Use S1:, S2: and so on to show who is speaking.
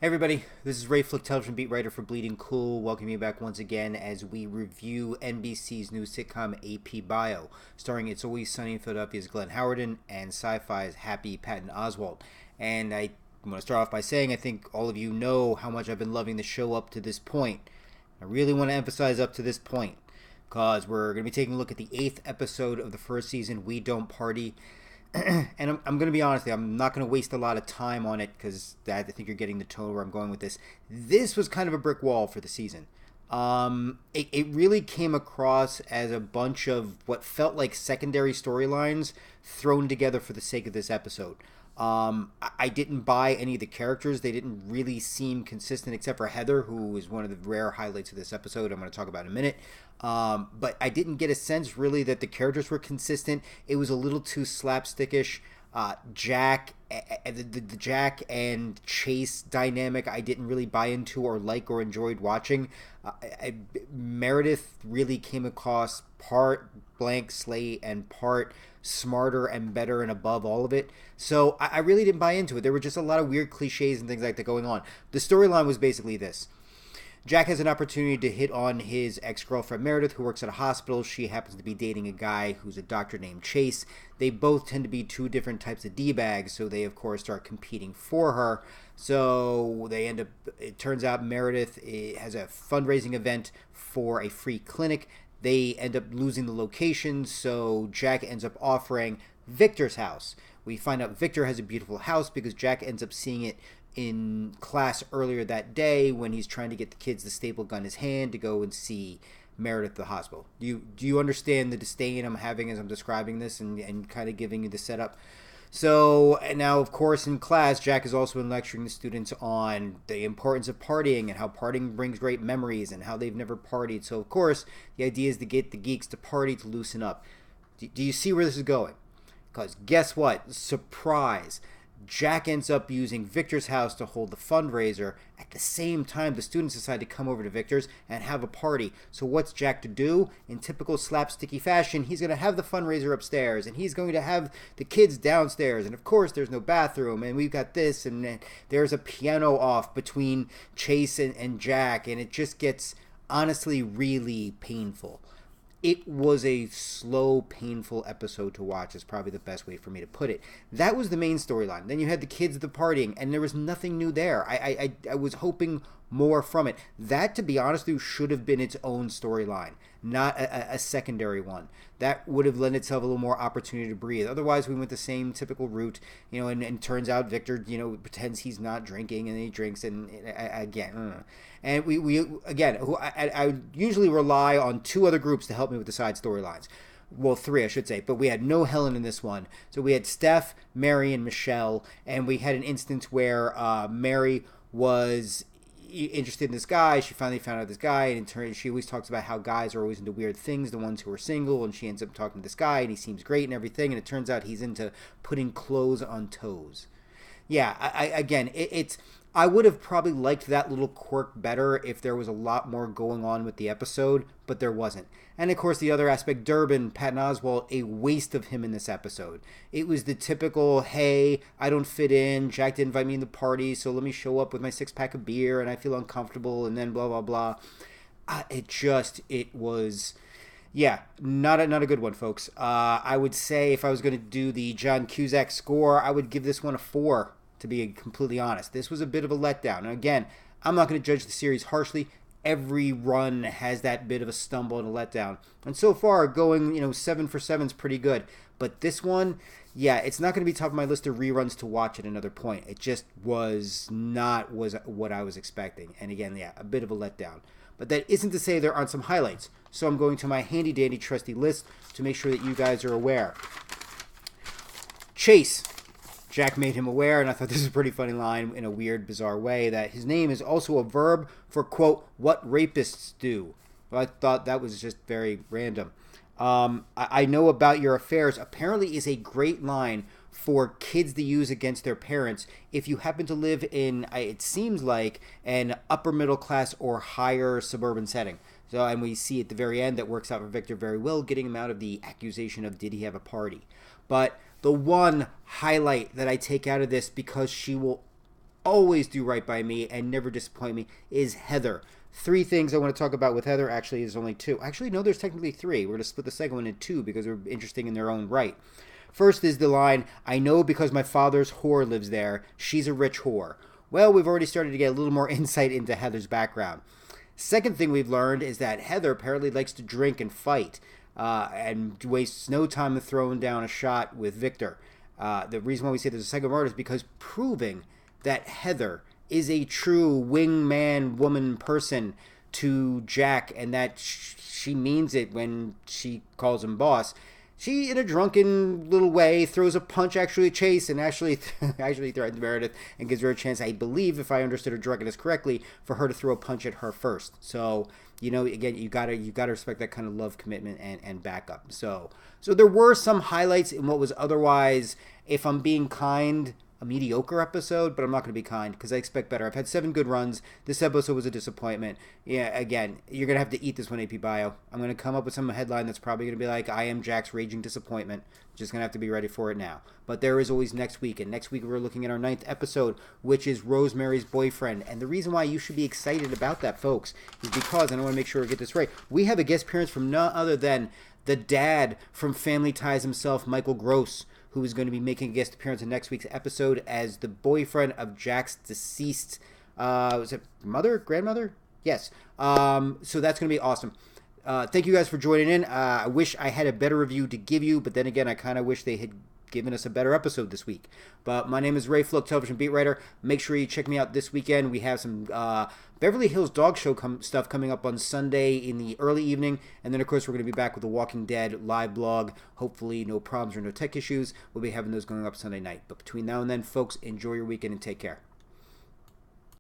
S1: Hey everybody, this is Ray Flick, television beat writer for Bleeding Cool, welcoming you back once again as we review NBC's new sitcom AP Bio, starring It's Always Sunny in Philadelphia's Glenn Howerton and Sci-Fi's Happy Patton Oswalt. And I want to start off by saying I think all of you know how much I've been loving the show up to this point. I really want to emphasize up to this point, because we're going to be taking a look at the 8th episode of the first season, We Don't Party. And I'm going to be honest, I'm not going to waste a lot of time on it because I think you're getting the tone where I'm going with this. This was kind of a brick wall for the season. It really came across as a bunch of what felt like secondary storylines thrown together for the sake of this episode. I didn't buy any of the characters. They didn't really seem consistent except for Heather, who is one of the rare highlights of this episode I'm going to talk about in a minute. But I didn't get a sense really that the characters were consistent. It was a little too slapstickish. The Jack and Chase dynamic I didn't really buy into or like or enjoyed watching. Meredith really came across part blank slate and part smarter and better and above all of it. So I really didn't buy into it. There were just a lot of weird cliches and things like that going on. The storyline was basically this. Jack has an opportunity to hit on his ex-girlfriend Meredith, who works at a hospital. She happens to be dating a guy who's a doctor named Chase. They both tend to be two different types of D-bags, so they, of course, start competing for her. So they end up, it turns out Meredith has a fundraising event for a free clinic. They end up losing the location, so Jack ends up offering Victor's house. We find out Victor has a beautiful house because Jack ends up seeing it in class earlier that day when he's trying to get the kids the staple gun in his hand to go and see Meredith at the hospital. Do you understand the disdain I'm having as I'm describing this and kind of giving you the setup? So, and now, of course, in class, Jack has also been lecturing the students on the importance of partying and how partying brings great memories and how they've never partied. So, of course, the idea is to get the geeks to party to loosen up. Do you see where this is going? Because guess what? Surprise. Jack ends up using Victor's house to hold the fundraiser. At the same time, the students decide to come over to Victor's and have a party. So what's Jack to do? In typical slapsticky fashion, he's going to have the fundraiser upstairs, and he's going to have the kids downstairs. And of course, there's no bathroom, and we've got this, and there's a piano off between Chase and Jack, and it just gets, honestly, really painful. It was a slow, painful episode to watch is probably the best way for me to put it. That was the main storyline. Then you had the kids at the partying, and there was nothing new there. I was hoping more from it. That, to be honest with you, should have been its own storyline, not a secondary one. That would have lent itself a little more opportunity to breathe. Otherwise, we went the same typical route, and turns out Victor, pretends he's not drinking, and he drinks, and again, and I usually rely on two other groups to help me with the side storylines. Well, three, I should say, but we had no Helen in this one. So we had Steph, Mary, and Michelle, and we had an instance where Mary was interested in this guy. She finally found out this guy, and in turn, she always talks about how guys are always into weird things, the ones who are single, and she ends up talking to this guy, and he seems great and everything, and it turns out he's into putting clothes on toes. Yeah, I would have probably liked that little quirk better if there was a lot more going on with the episode, but there wasn't. And of course, the other aspect, Durbin, Patton Oswalt, a waste of him in this episode. It was the typical, hey, I don't fit in, Jack didn't invite me in the party, so let me show up with my 6-pack of beer, and I feel uncomfortable, and then blah, blah, blah. It was... Yeah, not a good one, folks. I would say if I was going to do the John Cusack score, I would give this one a 4, to be completely honest. This was a bit of a letdown. And again, I'm not going to judge the series harshly. Every run has that bit of a stumble and a letdown. And so far, going 7 for 7 is pretty good. But this one, yeah, it's not going to be top of my list of reruns to watch at another point. It just was not what I was expecting. And again, yeah, a bit of a letdown. But that isn't to say there aren't some highlights. So I'm going to my handy-dandy trusty list to make sure that you guys are aware. Chase. Jack made him aware, and I thought this was a pretty funny line in a weird, bizarre way, that his name is also a verb for, quote, what rapists do. Well, I thought that was just very random. I know about your affairs apparently is a great line for kids to use against their parents if you happen to live in, it seems like, an upper middle class or higher suburban setting. So, and we see at the very end that works out for Victor very well, getting him out of the accusation of did he have a party. But the one highlight that I take out of this, because she will always do right by me and never disappoint me, is Heather. Three things I want to talk about with Heather. Actually, there's only two. Actually, no, there's technically three. We're going to split the second one in two because they're interesting in their own right. First is the line, I know because my father's whore lives there. She's a rich whore. Well, we've already started to get a little more insight into Heather's background. Second thing we've learned is that Heather apparently likes to drink and fight and wastes no time throwing down a shot with Victor. The reason why we say there's a second word is because proving that Heather is a true wingman woman person to Jack and that she means it when she calls him boss. She, in a drunken little way, throws a punch actually at Chase and actually threatens Meredith and gives her a chance, I believe, if I understood her drunkenness correctly, for her to throw a punch at her first. So, again, you gotta respect that kind of love, commitment, and backup. So there were some highlights in what was otherwise, if I'm being kind, a mediocre episode, but I'm not going to be kind because I expect better. I've had 7 good runs. This episode was a disappointment. Yeah, again, you're going to have to eat this one, AP Bio. I'm going to come up with some headline that's probably going to be like, I am Jack's raging disappointment. Just going to have to be ready for it now. But there is always next week, and next week we're looking at our 9th episode, which is Rosemary's Boyfriend. And the reason why you should be excited about that, folks, is because, and I want to make sure I get this right, we have a guest appearance from none other than the dad from Family Ties himself, Michael Gross, who is going to be making a guest appearance in next week's episode as the boyfriend of Jack's deceased, was it grandmother? Yes. So that's going to be awesome. Thank you guys for joining in. I wish I had a better review to give you, but then again, I kind of wish they had given us a better episode this week. But my name is Ray Flook, television beat writer. Make sure you check me out this weekend. We have some Beverly Hills Dog Show stuff coming up on Sunday in the early evening. And then, of course, we're going to be back with the Walking Dead live blog. Hopefully no problems or no tech issues. We'll be having those going up Sunday night. But between now and then, folks, enjoy your weekend and take care.